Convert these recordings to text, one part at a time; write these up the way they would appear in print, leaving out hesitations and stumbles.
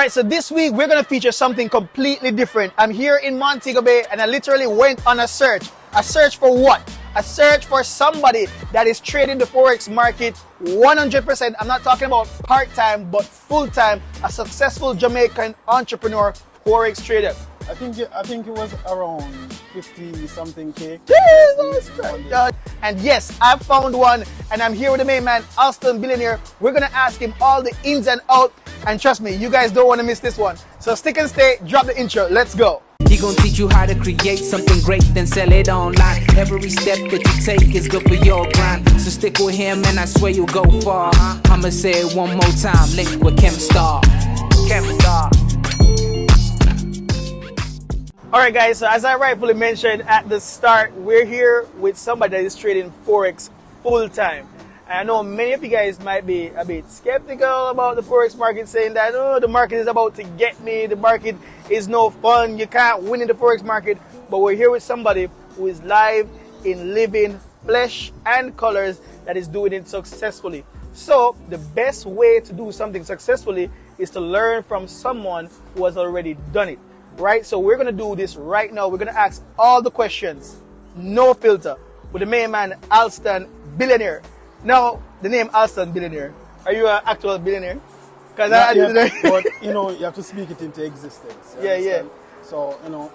Alright, so this week we're going to feature something completely different. I'm here in Montego Bay and I literally went on a search. A search for what? A search for somebody that is trading the Forex market 100%. I'm not talking about part-time, but full-time. A successful Jamaican entrepreneur, Forex trader. I think it was around 50 something K. Jesus Christ. And yes, I found one and I'm here with the main man, Alston Billionaire. We're going to ask him all the ins and outs. And trust me, you guys don't want to miss this one. So stick and stay, drop the intro, let's go. He gon' teach you how to create something great, then sell it online. Every step that you take is good for your grind. So stick with him and I swear you'll go far. I'ma say it one more time, link with Star. Alright guys, so as I rightfully mentioned at the start, we're here with somebody that is trading Forex full time. And I know many of you guys might be a bit skeptical about the Forex market, saying that, oh, the market is about to get me, the market is no fun, you can't win in the Forex market. But we're here with somebody who is live in living flesh and colors that is doing it successfully. So the best way to do something successfully is to learn from someone who has already done it, right? So we're going to do this right now. We're going to ask all the questions, no filter, with the main man, Alston Billionaire. Now, the name Alston Billionaire, are you an actual billionaire? Because but you know, you have to speak it into existence. Yeah. So, you know,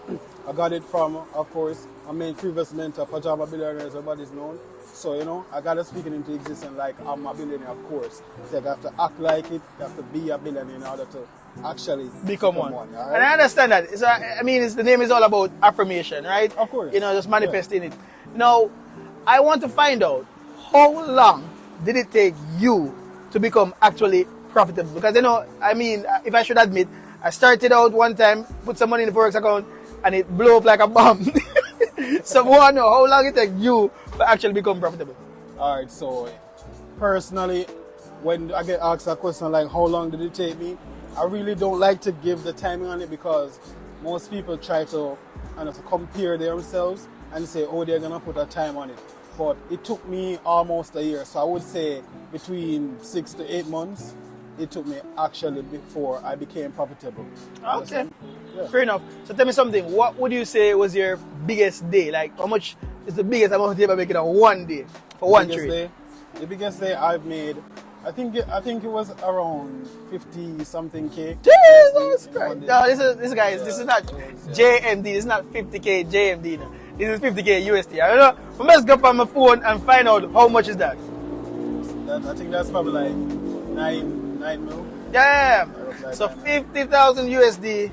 I got it from, of course, my main previous mentor, Pajama Billionaire, as everybody's known. So, you know, I got to speak it into existence like I'm a billionaire, of course. So you have to act like it, you have to be a billionaire in order to actually become one. Right? And I understand that. The name is all about affirmation, right? Of course. You know, just manifesting it. Now, I want to find out, how long did it take you to become actually profitable? Because, you know, if I should admit, I started out one time, put some money in the Forex account, and it blew up like a bomb. So I want to know how long it took you to actually become profitable. All right, so personally, when I get asked a question like how long did it take me, I really don't like to give the timing on it because most people try to compare themselves and say, oh, they're going to put a time on it. But it took me almost a year, so I would say between 6 to 8 months it took me actually before I became profitable. Okay, yeah. Fair enough. So tell me something, what would you say was your biggest day? Like, how much is the biggest amount you ever make it on one day for one trade? The biggest day I've made, I think it was around 50 something K. Jesus Christ! No, this is not JMD. This is not 50K JMD. No. This is 50K USD. I don't know. I must go up on my phone and find out how much is that. I think that's probably like 9 mil. Yeah. So 50,000 USD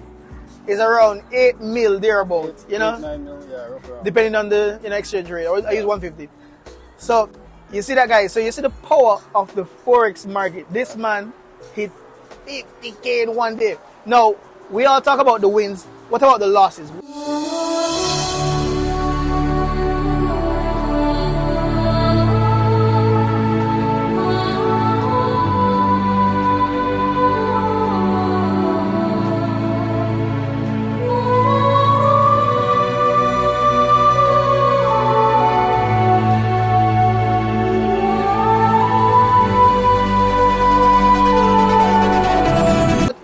is around 8 mil thereabouts. You know, 9 mil, yeah, roughly. Depending on the exchange rate. Or I use 150. So you see that, guys. So you see the power of the Forex market. This man hit 50K in one day. Now we all talk about the wins. What about the losses?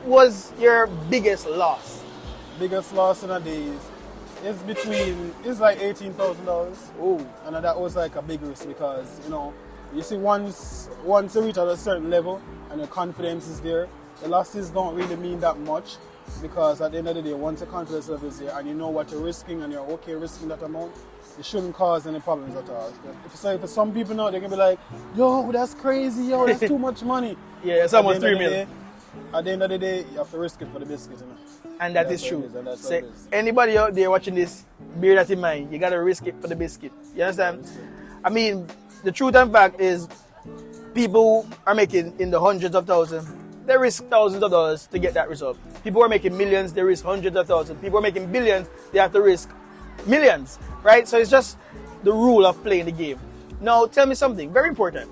Was your biggest loss? Biggest loss in a day is like $18,000. Oh, and that was like a big risk because, you know, you see once you reach at a certain level and your confidence is there, the losses don't really mean that much because at the end of the day, once your confidence level is there and you know what you're risking and you're okay risking that amount, it shouldn't cause any problems at all. For some people now, they can be like, yo, that's crazy, yo, that's too much money. Yeah, it's almost 3 million. At the end of the day, you have to risk it for the biscuit, you know? And that is true. So anybody out there watching this, bear that in mind. You gotta risk it for the biscuit. You understand? I mean, the truth and fact is, people are making in the hundreds of thousands. They risk thousands of dollars to get that result. People are making millions, they risk hundreds of thousands. People are making billions, they have to risk millions, right? So it's just the rule of playing the game. Now, tell me something very important.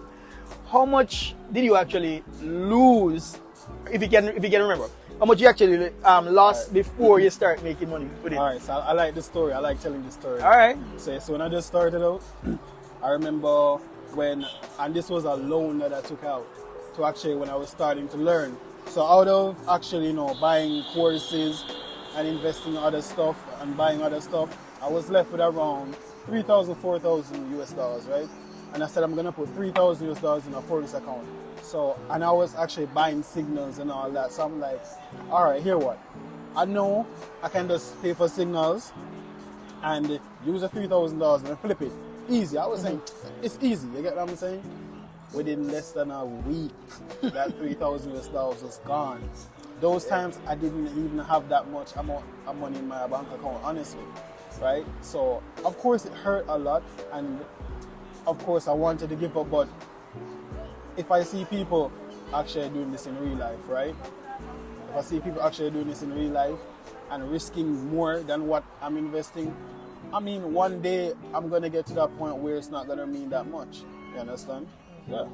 How much did you actually lose? If you can remember, how much you actually lost before you start making money with it? All right, so I like the story. I like telling the story. All right. So when I just started out, I remember and this was a loan that I took out to actually when I was starting to learn So out of actually, buying courses and investing in other stuff and buying other stuff, I was left with around 3,000, 4,000 US dollars, right? And I said I'm gonna put 3,000 US dollars in a Forex account. So, and I was actually buying signals and all that. So I'm like, all right, here what? I know I can just pay for signals and use the $3,000 and flip it. Easy. I was saying it's easy. You get what I'm saying? Within less than a week, that 3,000 US dollars was gone. Those times I didn't even have that much amount of money in my bank account, honestly, right? So of course it hurt a lot, and of course I wanted to give up. But if I see people actually doing this in real life, right? If I see people actually doing this in real life and risking more than what I'm investing, I mean, one day I'm gonna get to that point where it's not gonna mean that much. You understand? Yeah.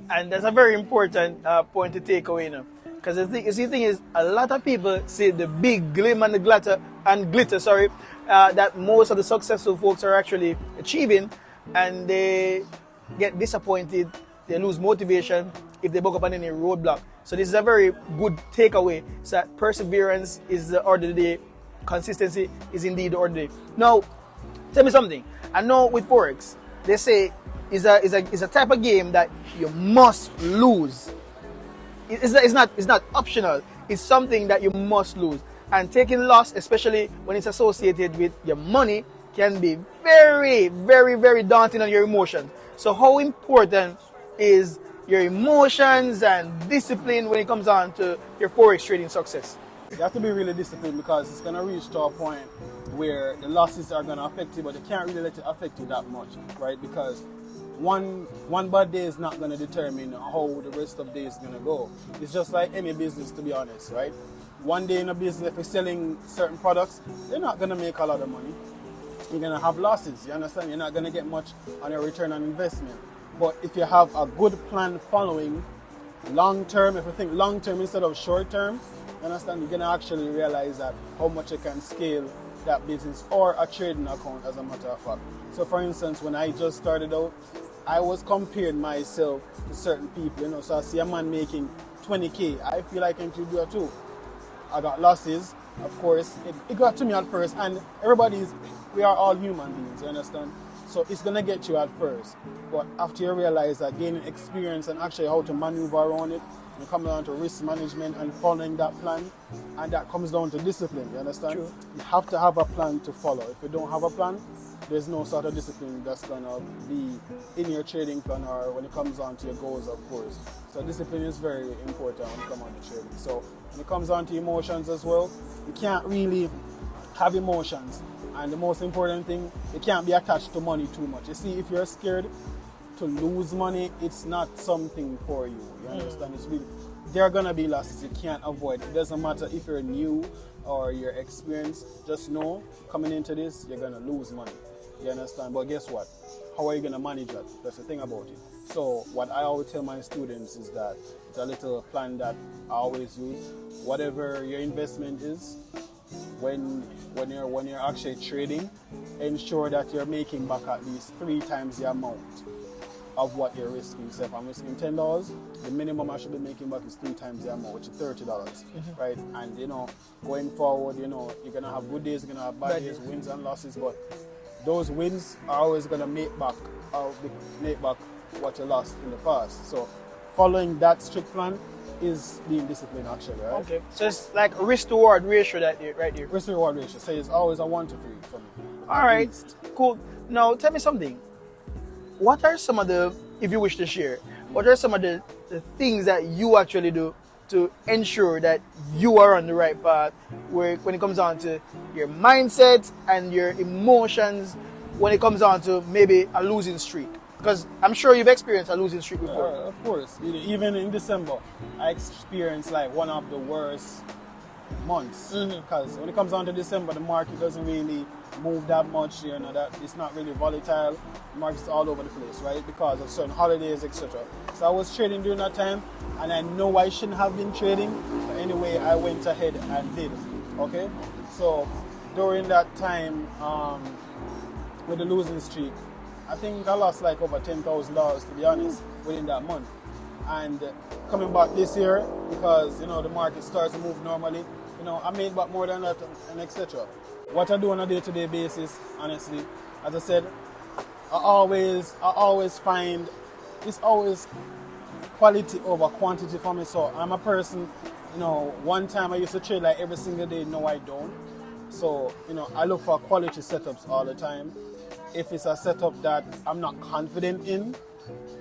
And that's a very important point to take away now. Because the thing is, a lot of people see the big glim and the glitter, that most of the successful folks are actually achieving, and they get disappointed, they lose motivation if they buck up on any roadblock. So this is a very good takeaway, so that perseverance is the order of the day, consistency is indeed the order of the day. Now, tell me something. I know with Forex, they say it's a type of game that you must lose. It's not optional. It's something that you must lose. And taking loss, especially when it's associated with your money, can be very, very, very daunting on your emotions. So how important is your emotions and discipline when it comes on to your Forex trading success? You have to be really disciplined, because it's going to reach to a point where the losses are going to affect you, but you can't really let it affect you that much, right? Because one bad day is not going to determine how the rest of the day is going to go. It's just like any business, to be honest, right? One day in a business, if you're selling certain products, you're not going to make a lot of money. You're going to have losses, you understand? You're not going to get much on your return on investment. But if you have a good plan following long term, if you think long term instead of short term, you understand, you're going to actually realize that how much you can scale that business or a trading account, as a matter of fact. So for instance, when I just started out, I was comparing myself to certain people, so I see a man making 20K, I feel like I can do it too. I got losses, of course. It got to me at first, and we are all human beings, you understand? So it's gonna get you at first. But after you realize that gaining experience and actually how to maneuver around it, you come down to risk management and following that plan, and that comes down to discipline, you understand? True. You have to have a plan to follow. If you don't have a plan, there's no sort of discipline that's gonna be in your trading plan or when it comes on to your goals, of course. So discipline is very important when it comes on to trading. So when it comes on to emotions as well, you can't really have emotions. And the most important thing, you can't be attached to money too much. You see, if you're scared to lose money, it's not something for you. You understand? There are gonna be losses. You can't avoid it. It doesn't matter if you're new or you're experienced. Just know, coming into this, you're gonna lose money. You understand? But guess what? How are you gonna manage that? That's the thing about it. So what I always tell my students is that it's a little plan that I always use. Whatever your investment is, when you're actually trading, ensure that you're making back at least 3 times the amount of what you're risking. So if I'm risking $10, the minimum I should be making back is 3 times the amount, which is $30, right? And going forward, you're gonna have good days, you're gonna have bad days, wins and losses, but those wins are always gonna make back what you lost in the past. So following that strict plan is being disciplined, actually, right? Okay, so it's like a risk-to-reward ratio right there. Risk-to-reward ratio. So it's always a 1 to 3 for me. All right, cool. Now tell me something. What are some of the, if you wish to share, what are some of the things that you actually do to ensure that you are on the right path when it comes on to your mindset and your emotions when it comes on to maybe a losing streak? Because I'm sure you've experienced a losing streak before. Of course. Even in December, I experienced like one of the worst months. Because when it comes on to December, the market doesn't really move that much. That it's not really volatile. The market's all over the place, right? Because of certain holidays, etc. So I was trading during that time, and I know I shouldn't have been trading. But anyway, I went ahead and did. Okay. So during that time, with the losing streak, I think I lost like over $10,000, to be honest, within that month. And coming back this year, because the market starts to move normally, I made back more than that and etc. What I do on a day-to-day basis, honestly, as I said, I always find it's always quality over quantity for me. So I'm a person, one time I used to trade like every single day. No, I don't. So, I look for quality setups all the time. If it's a setup that I'm not confident in,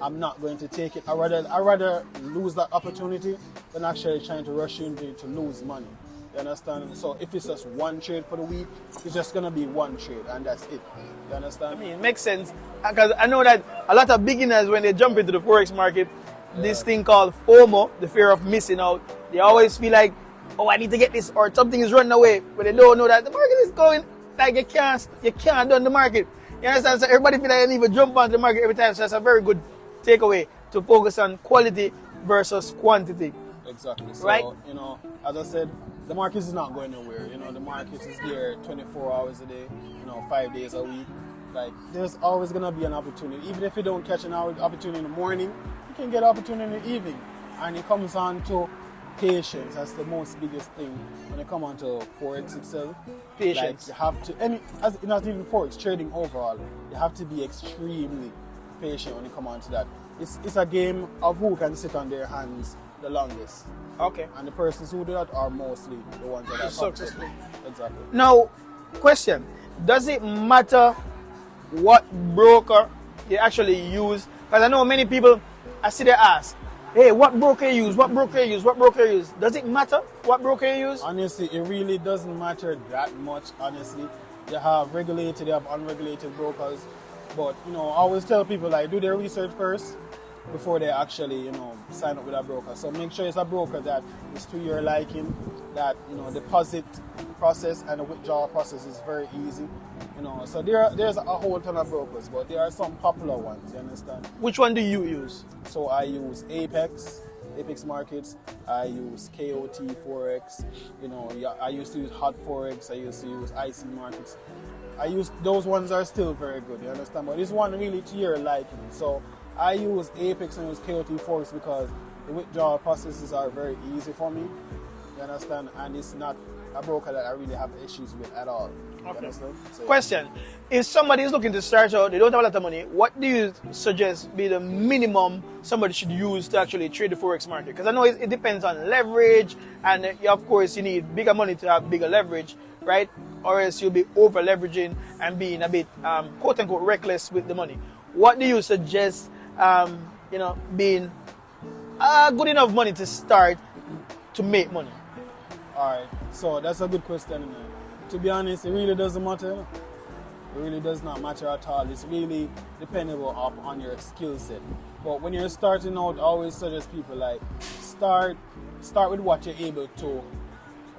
I'm not going to take it. I rather lose that opportunity than actually trying to rush into it to lose money. You understand? So if it's just one trade for the week, it's just going to be one trade and that's it. You understand? I mean, it makes sense. Because I know that a lot of beginners, when they jump into the Forex market, this thing called FOMO, the fear of missing out, they always feel like, oh, I need to get this, or something is running away. But they don't know that the market is going, like you can't done the market. You understand? So everybody feel like they need to jump onto the market every time. So that's a very good takeaway to focus on quality versus quantity. Exactly. So, right? As I said, the market is not going nowhere. The market is there 24 hours a day, 5 days a week. Like, there's always going to be an opportunity. Even if you don't catch an opportunity in the morning, you can get an opportunity in the evening. And it comes on to patience. That's the most biggest thing when it comes on to Forex itself. Patience. Like, you have to, not even Forex, trading overall, you have to be extremely patient when you come on to that. It's a game of who can sit on their hands the longest. Okay. And the persons who do that are mostly the ones that are successful. Exactly. Now, question. Does it matter what broker you actually use? Because I know many people, I see they ask, hey, what broker you use? What broker you use? What broker you use? Does it matter what broker you use? Honestly, it really doesn't matter that much, honestly. You have regulated, you have unregulated brokers. But, I always tell people, like, do their research first before they actually, sign up with a broker. So make sure it's a broker that is to your liking, that, deposit process and the withdrawal process is very easy. So there's a whole ton of brokers, but there are some popular ones, you understand? Which one do you use? So I use Apex Markets, I use KOT Forex, I used to use Hot Forex, I used to use IC Markets. Those ones are still very good, you understand? But this one really to your liking. So I use Apex and use KOT Forex because the withdrawal processes are very easy for me, you understand? And it's not a broker that I really have issues with at all. Okay. So, question. If somebody is looking to start out, they don't have a lot of money, what do you suggest be the minimum somebody should use to actually trade the Forex market? Because I know it depends on leverage, and of course you need bigger money to have bigger leverage, right? Or else you'll be over leveraging and being a bit quote unquote reckless with the money. What do you suggest being good enough money to start to make money? Alright, so that's a good question. To be honest, it really doesn't matter. It really does not matter at all. It's really dependable on your skill set. But when you're starting out, I always suggest people like start with what you're able to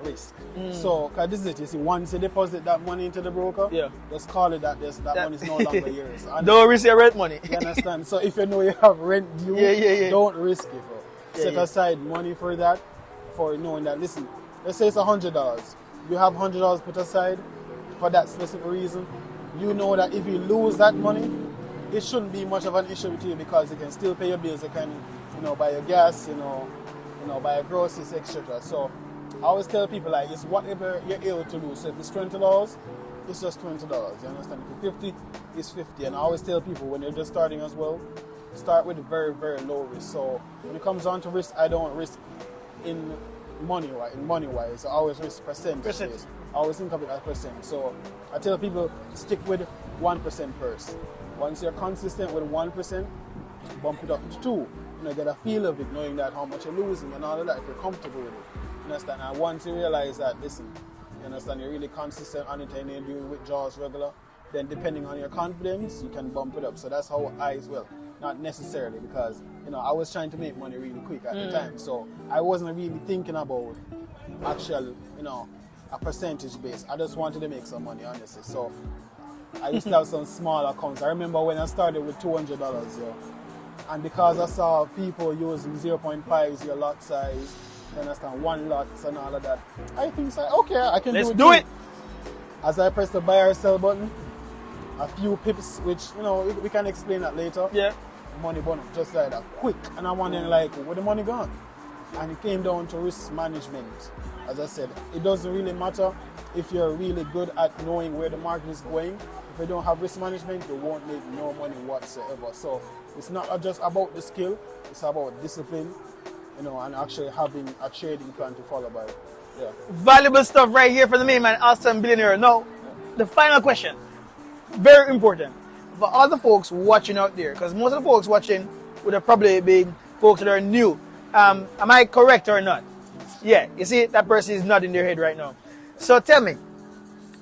risk. So, because this is it, you see, once you deposit that money into the broker, just call it that money is no longer yours. Don't risk your rent money. You understand? So if you know you have rent due, don't risk it, bro. Set aside money for that, for knowing that, listen, let's say it's $100. You have $100 put aside for that specific reason. You know that if you lose that money, it shouldn't be much of an issue with you because you can still pay your bills. You can, buy your gas, buy your groceries, etc. So I always tell people like it's whatever you're able to do. So if it's $20, it's just $20. You understand? If it's 50, it's 50. And I always tell people when they're just starting as well, start with very, very low risk. So when it comes down to risk, I don't risk in money-wise, I always risk percentage. I always think of it as percent. So I tell people stick with 1% first. Once you're consistent with 1%, bump it up to 2. Get a feel of it, knowing that how much you're losing and all of that, if you're comfortable with it. You understand? And once you realize that, listen, you understand, you're really consistent on it and you're doing withdrawals regular, then depending on your confidence, you can bump it up. So that's how I as well. Not necessarily because, I was trying to make money really quick at the time. So I wasn't really thinking about actual, a percentage base. I just wanted to make some money, honestly. So I used to have some small accounts. I remember when I started with $200, and because I saw people using 0.5 your lot size, you understand, 1 lots and all of that, I think, okay, I can do it. As I press the buy or sell button, a few pips, which, we can explain that later. Yeah. money burn up just like that, quick. And I'm wondering like, where the money gone? And it came down to risk management. As I said, it doesn't really matter if you're really good at knowing where the market is going. If you don't have risk management, you won't make no money whatsoever. So it's not just about the skill, it's about discipline, you know, and actually having a trading plan to follow by it. Yeah. Valuable stuff right here from the main man, Alston Billionaire. Now, the final question, very important for all the folks watching out there, because most of the folks watching would have probably been folks that are new. Am I correct or not? Yeah, you see, that person is nodding their head right now. So tell me,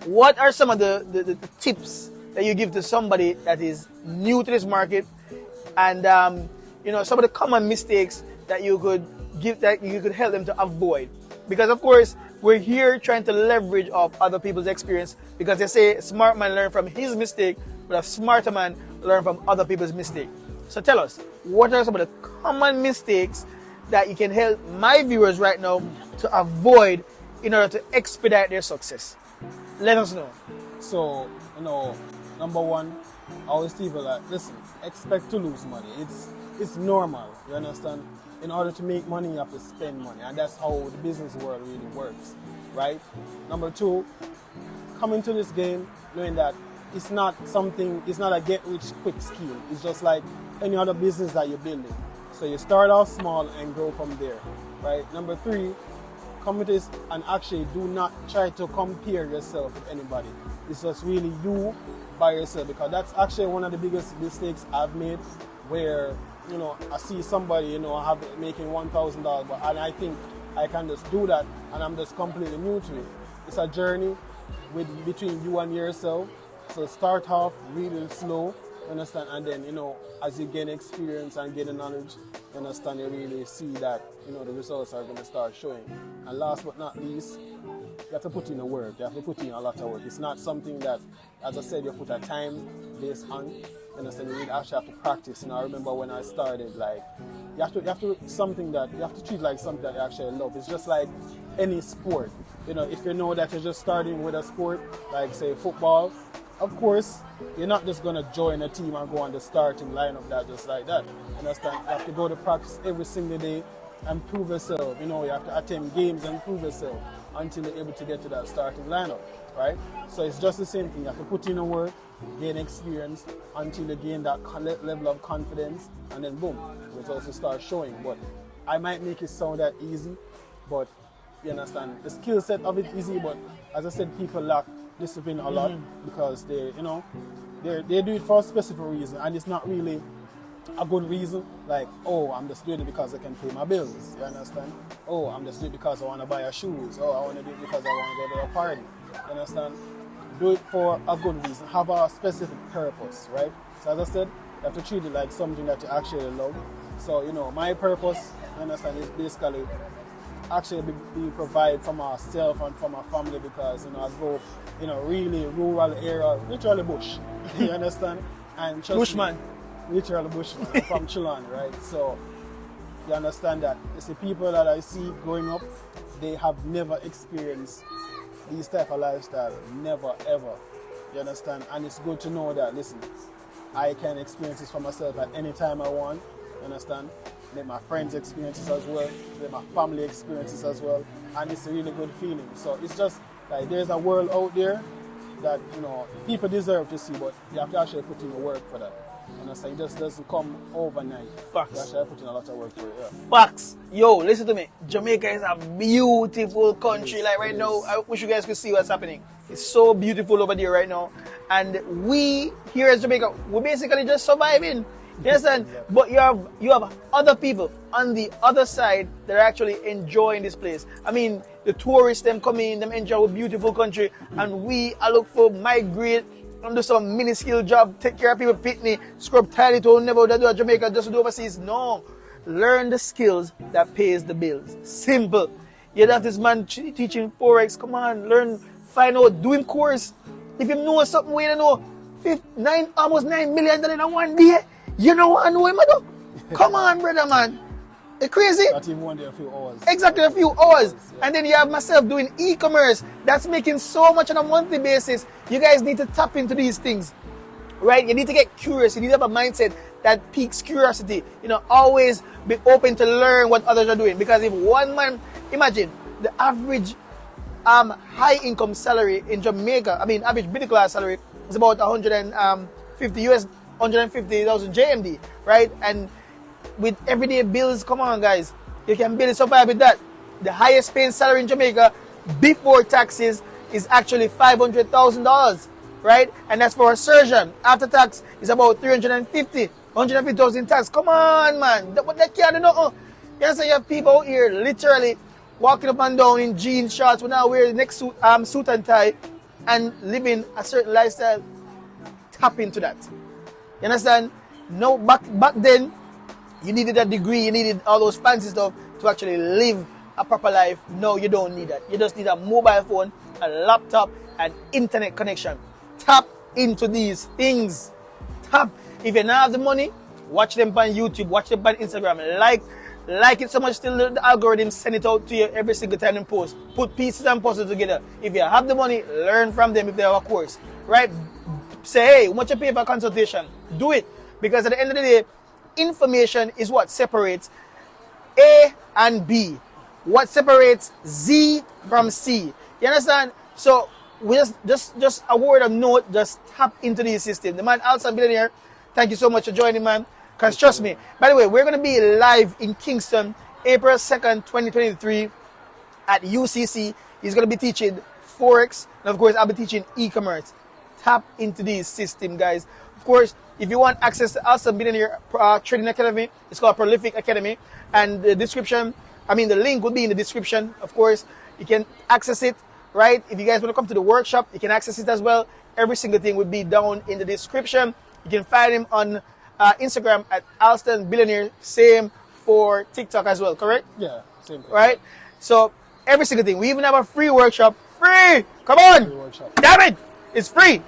what are some of the tips that you give to somebody that is new to this market, and you know, some of the common mistakes that you could give, that you could help them to avoid? Because of course, we're here trying to leverage off other people's experience, because they say a smart man learn from his mistake, but a smarter man learn from other people's mistake. So tell us, what are some of the common mistakes that you can help my viewers right now to avoid in order to expedite their success? Let us know. So, you know, number one, I always tell people that, listen, expect to lose money. It's normal, you understand? In order to make money, you have to spend money, and that's how the business world really works, right? Number two, come into this game knowing that it's not a get-rich-quick scheme. It's just like any other business that you're building. So you start off small and grow from there, right? Number three, come with this and actually do not try to compare yourself with anybody. It's just really you by yourself, because that's actually one of the biggest mistakes I've made, where, you know, I see somebody, you know, making $1,000, and I think I can just do that, and I'm just completely new to it. It's a journey between you and yourself. So start off really slow, understand, and then, you know, as you gain experience and gain the knowledge, you understand, you really see that, you know, the results are going to start showing. And last but not least, you have to put in the work. You have to put in a lot of work. It's not something that, as I said, you put a time based on. You understand, you really actually have to practice. You know, I remember when I started, like, you have to treat like something that you actually love. It's just like any sport. You know, if you know that you're just starting with a sport, like say football, of course, you're not just going to join a team and go on the starting lineup that just like that. Understand? You have to go to practice every single day and prove yourself. You know, you have to attend games and prove yourself until you're able to get to that starting lineup, right? So it's just the same thing. You have to put in the work, gain experience until you gain that level of confidence, and then boom, results will start showing. But I might make it sound that easy, but you understand, the skill set of it is easy, but as I said, people lack discipline a lot because they do it for a specific reason, and it's not really a good reason. Like, oh, I'm just doing it because I can pay my bills. You understand? Oh, I'm just doing it because I want to buy a shoes. Oh, I want to do it because I want to go to a party. You understand? Do it for a good reason. Have a specific purpose, right? So as I said, you have to treat it like something that you actually love. So, you know, my purpose, you understand, is basically actually be provide for myself and for my family, because, you know, I grew up in a really rural area, literally bush. You understand? And Bushman. Literally bushman. I'm from Chilon, right? So you understand that it's the people that I see growing up, they have never experienced these type of lifestyle, never ever. You understand? And it's good to know that, listen, I can experience this for myself at any time I want. You understand? Let my friends experience it as well, let my family experience it as well, and it's a really good feeling. So it's just like there's a world out there that, you know, people deserve to see, but you have to actually put in the work for that. You understand? It just doesn't come overnight. Facts. You actually put in a lot of work for it. Yeah. Facts. Yo, listen to me. Jamaica is a beautiful country. Like right now, I wish you guys could see what's happening. It's so beautiful over there right now. And we here in Jamaica, we're basically just surviving. You understand? Yeah. But you have other people on the other side that are actually enjoying this place. I mean, the tourists, them come in, them enjoy a beautiful country, and we I look for migrate and do some mini skill job, take care of people, pitney, scrub tidy to never do a Jamaica just to do overseas. No. Learn the skills that pays the bills. Simple. You have this man teaching Forex. Come on, learn, find out, doing course. If you know something, we don't know, almost $9 million in one day. You know what I know him, do? Come on, brother, man. It's crazy. Not even one day, a few hours. Exactly, a few hours. Yeah. And then you have myself doing e-commerce. That's making so much on a monthly basis. You guys need to tap into these things, right? You need to get curious. You need to have a mindset that piques curiosity. You know, always be open to learn what others are doing. Because if one man, imagine the average high income salary in Jamaica, average middle class salary is about 150,000 JMD, right? And with everyday bills, come on guys, you can barely survive with that. The highest paying salary in Jamaica before taxes is actually $500,000, right? And that's for a surgeon. After tax is about 150,000 tax. Come on, man. What that can't do nothing. You understand? You have people out here literally walking up and down in jeans, shorts, when I wear the next suit and tie, and living a certain lifestyle. Tap into that. You understand? No, back then, you needed a degree, you needed all those fancy stuff to actually live a proper life. No, you don't need that. You just need a mobile phone, a laptop, and internet connection. Tap into these things. Tap. If you don't have the money, watch them on YouTube, watch them on Instagram. Like it so much till the algorithm send it out to you every single time they post. Put pieces and puzzles together. If you have the money, learn from them if they have a course. Right? Say, hey, how much you pay for a consultation? Do it. Because at the end of the day, information is what separates A and B. What separates Z from C. You understand? So we just a word of note, just tap into the system. The man Alston Billionaire, thank you so much for joining, man. Because trust me, by the way, we're going to be live in Kingston, April 2nd, 2023 at UCC. He's going to be teaching Forex. And of course, I'll be teaching Ecommerce. Tap into this system, guys. Of course, if you want access to Alston Billionaire Trading Academy, it's called Prolific Academy. And the link will be in the description. Of course, you can access it, right? If you guys want to come to the workshop, you can access it as well. Every single thing will be down in the description. You can find him on Instagram at Alston Billionaire. Same for TikTok as well, correct? Yeah, same thing. Right? So, every single thing. We even have a free workshop. Free! Come on! Free workshop. Damn it! It's free.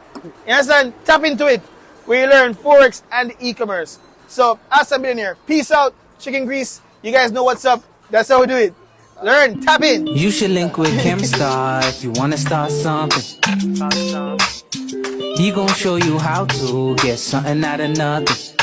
You understand? Tap into it. Where you learn Forex and e-commerce. So, Alston Billionaire, peace out. Chicken grease. You guys know what's up. That's how we do it. Learn, tap in. You should link with Kimstar if you wanna start something. He gon' show you how to get something out of nothing.